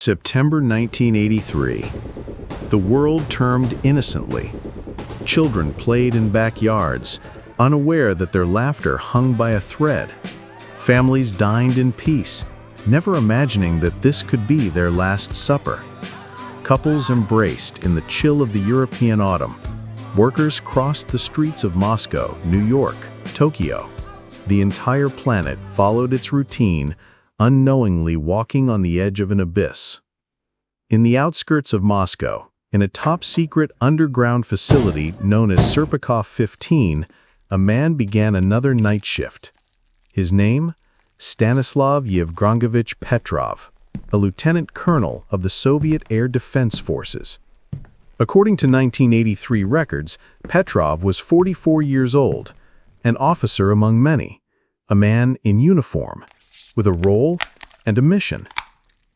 September 1983. The world turned innocently. Children played in backyards, unaware that their laughter hung by a thread. Families dined in peace, never imagining that this could be their last supper. Couples embraced in the chill of the European autumn. Workers crossed the streets of Moscow, New York, Tokyo. The entire planet followed its routine, unknowingly walking on the edge of an abyss. In the outskirts of Moscow, in a top-secret underground facility known as Serpukhov 15, a man began another night shift. His name? Stanislav Yevgrafovich Petrov, a lieutenant colonel of the Soviet Air Defense Forces. According to 1983 records, Petrov was 44 years old, an officer among many, a man in uniform, with a role and a mission.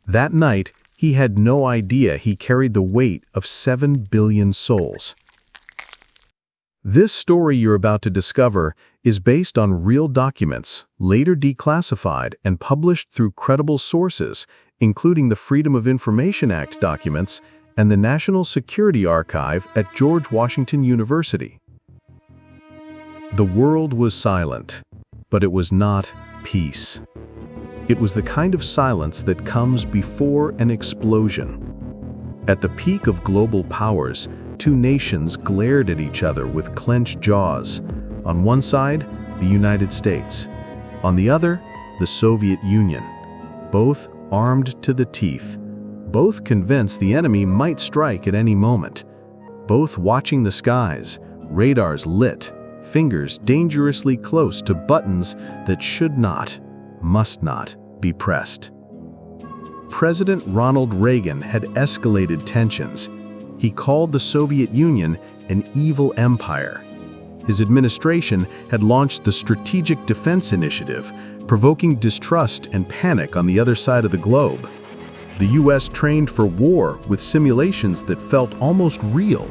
That night, he had no idea he carried the weight of 7 billion souls. This story you're about to discover is based on real documents, later declassified and published through credible sources, including the Freedom of Information Act documents and the National Security Archive at George Washington University. The world was silent, but it was not peace. It was the kind of silence that comes before an explosion. At the peak of global powers, two nations glared at each other with clenched jaws. On one side, the United States. On the other, the Soviet Union. Both armed to the teeth. Both convinced the enemy might strike at any moment. Both watching the skies, radars lit, fingers dangerously close to buttons that should not, must not, be pressed. President Ronald Reagan had escalated tensions. He called the Soviet Union an evil empire. His administration had launched the Strategic Defense Initiative, provoking distrust and panic on the other side of the globe. The U.S. trained for war with simulations that felt almost real.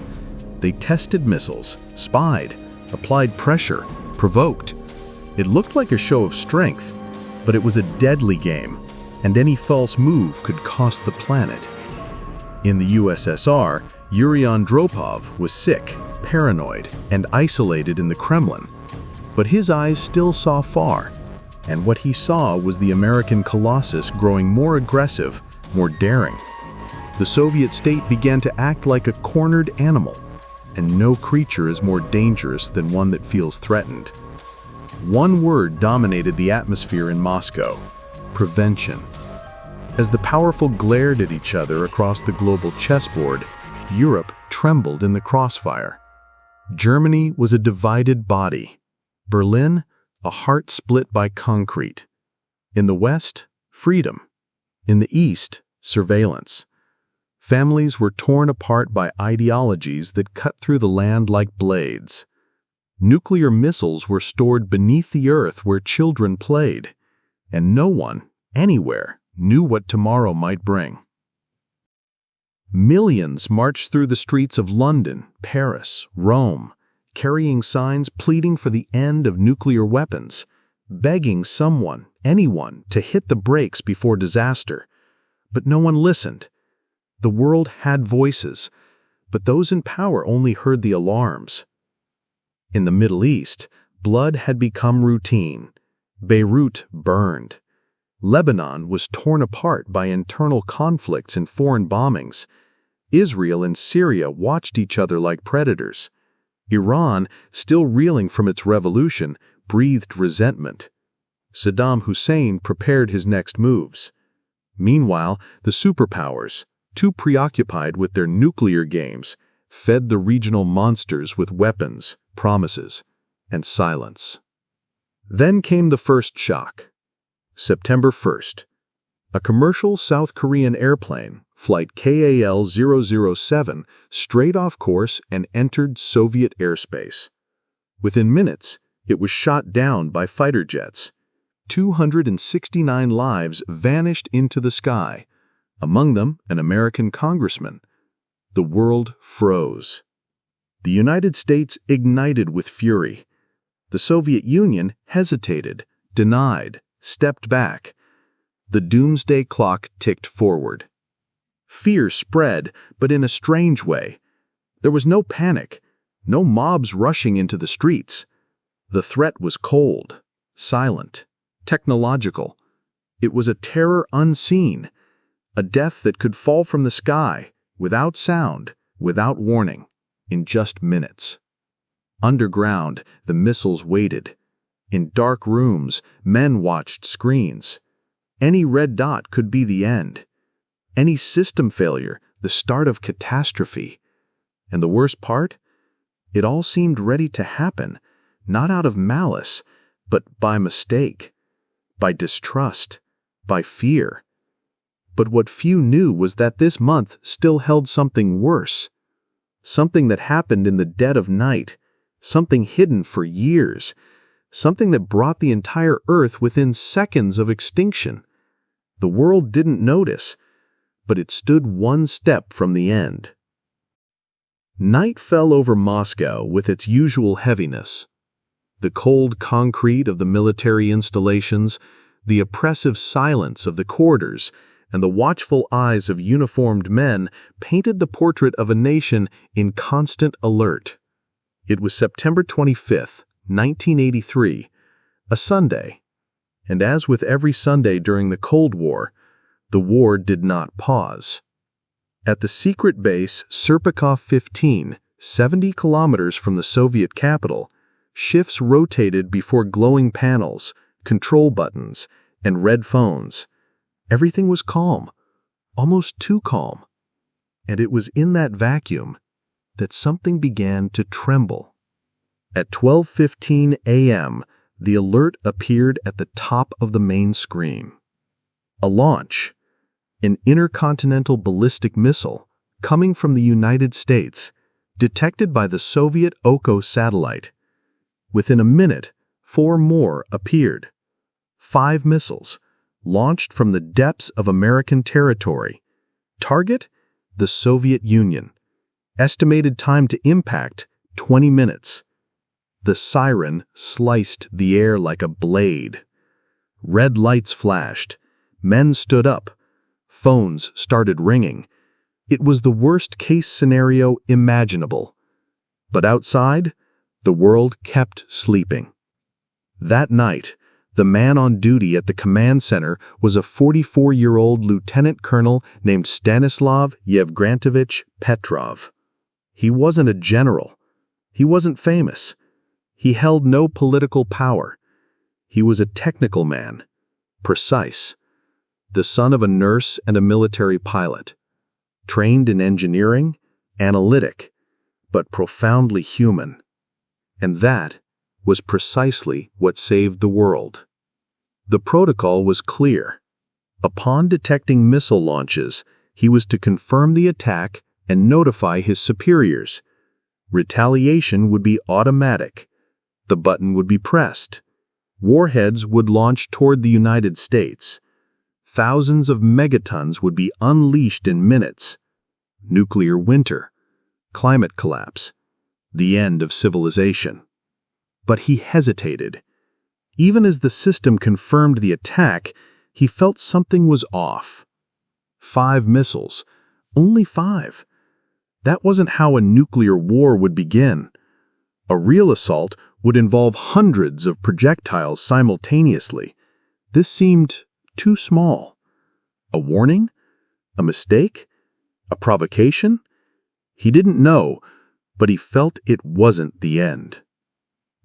They tested missiles, spied, applied pressure, provoked. It looked like a show of strength, but it was a deadly game, and any false move could cost the planet. In the USSR, Yuri Andropov was sick, paranoid, and isolated in the Kremlin. But his eyes still saw far, and what he saw was the American colossus growing more aggressive, more daring. The Soviet state began to act like a cornered animal, and no creature is more dangerous than one that feels threatened. One word dominated the atmosphere in Moscow: prevention. As the powerful glared at each other across the global chessboard, Europe trembled in the crossfire. Germany was a divided body. Berlin, a heart split by concrete. In the West, freedom. In the East, surveillance. Families were torn apart by ideologies that cut through the land like blades. Nuclear missiles were stored beneath the earth where children played, and no one, anywhere, knew what tomorrow might bring. Millions marched through the streets of London, Paris, Rome, carrying signs pleading for the end of nuclear weapons, begging someone, anyone, to hit the brakes before disaster. But no one listened. The world had voices, but those in power only heard the alarms. In the Middle East, blood had become routine. Beirut burned. Lebanon was torn apart by internal conflicts and foreign bombings. Israel and Syria watched each other like predators. Iran, still reeling from its revolution, breathed resentment. Saddam Hussein prepared his next moves. Meanwhile, the superpowers, too preoccupied with their nuclear games, fed the regional monsters with weapons, promises, and silence. Then came the first shock. September 1st. A commercial South Korean airplane, flight KAL-007, strayed off course and entered Soviet airspace. Within minutes, it was shot down by fighter jets. 269 lives vanished into the sky, among them an American congressman. The world froze. The United States ignited with fury. The Soviet Union hesitated, denied, stepped back. The doomsday clock ticked forward. Fear spread, but in a strange way. There was no panic, no mobs rushing into the streets. The threat was cold, silent, technological. It was a terror unseen, a death that could fall from the sky, without sound, without warning, in just minutes. Underground, the missiles waited. In dark rooms, men watched screens. Any red dot could be the end. Any system failure, the start of catastrophe. And the worst part? It all seemed ready to happen, not out of malice, but by mistake, by distrust, by fear. But what few knew was that this month still held something worse. Something that happened in the dead of night, something hidden for years, something that brought the entire Earth within seconds of extinction. The world didn't notice, but it stood one step from the end. Night fell over Moscow with its usual heaviness. The cold concrete of the military installations, the oppressive silence of the corridors, and the watchful eyes of uniformed men painted the portrait of a nation in constant alert. It was September 25th, 1983, a Sunday. And as with every Sunday during the Cold War, the war did not pause. At the secret base Serpukhov 15, 70 kilometers from the Soviet capital, shifts rotated before glowing panels, control buttons, and red phones. Everything was calm, almost too calm. And it was in that vacuum that something began to tremble. At 12:15 a.m., the alert appeared at the top of the main screen. A launch, an intercontinental ballistic missile coming from the United States, detected by the Soviet Oko satellite. Within a minute, 4 more appeared. 5 missiles, launched from the depths of American territory. Target? The Soviet Union. Estimated time to impact, 20 minutes. The siren sliced the air like a blade. Red lights flashed. Men stood up. Phones started ringing. It was the worst-case scenario imaginable. But outside, the world kept sleeping. That night, the man on duty at the command center was a 44-year-old lieutenant colonel named Stanislav Yevgrafovich Petrov. He wasn't a general. He wasn't famous. He held no political power. He was a technical man, precise, the son of a nurse and a military pilot, trained in engineering, analytic, but profoundly human. And that was precisely what saved the world. The protocol was clear. Upon detecting missile launches, he was to confirm the attack and notify his superiors. Retaliation would be automatic. The button would be pressed. Warheads would launch toward the United States. Thousands of megatons would be unleashed in minutes. Nuclear winter, climate collapse, the end of civilization. But he hesitated. Even as the system confirmed the attack, he felt something was off. 5 missiles, only 5. That wasn't how a nuclear war would begin. A real assault would involve hundreds of projectiles simultaneously. This seemed too small. A warning? A mistake? A provocation? He didn't know, but he felt it wasn't the end.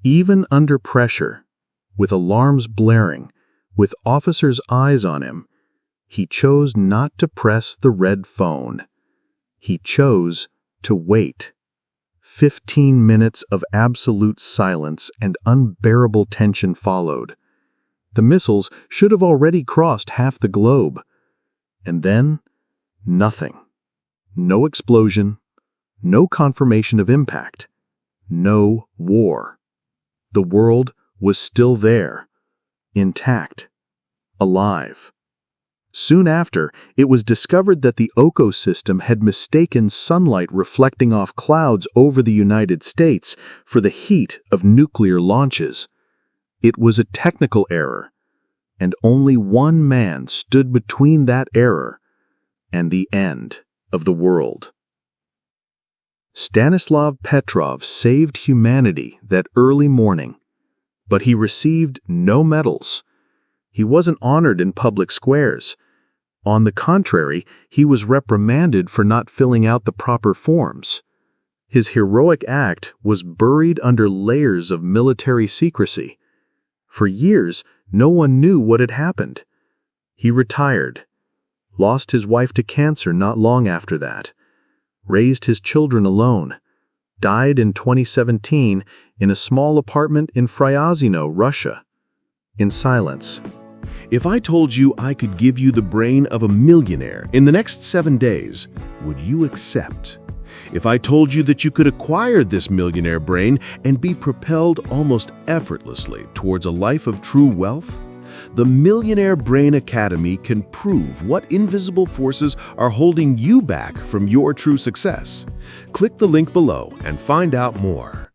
Even under pressure, with alarms blaring, with officers' eyes on him, he chose not to press the red phone. He chose to wait. 15 minutes of absolute silence and unbearable tension followed. The missiles should have already crossed half the globe. And then, nothing. No explosion, no confirmation of impact, no war. The world was still there, intact, alive. Soon after, it was discovered that the Oko system had mistaken sunlight reflecting off clouds over the United States for the heat of nuclear launches. It was a technical error, and only one man stood between that error, and the end of the world. Stanislav Petrov saved humanity that early morning, but he received no medals. He wasn't honored in public squares. On the contrary, he was reprimanded for not filling out the proper forms. His heroic act was buried under layers of military secrecy. For years, no one knew what had happened. He retired, lost his wife to cancer not long after that, raised his children alone, died in 2017 in a small apartment in Fryazino, Russia, in silence. If I told you I could give you the brain of a millionaire in the next 7 days, would you accept? If I told you that you could acquire this millionaire brain and be propelled almost effortlessly towards a life of true wealth? The Millionaire Brain Academy can prove what invisible forces are holding you back from your true success. Click the link below and find out more.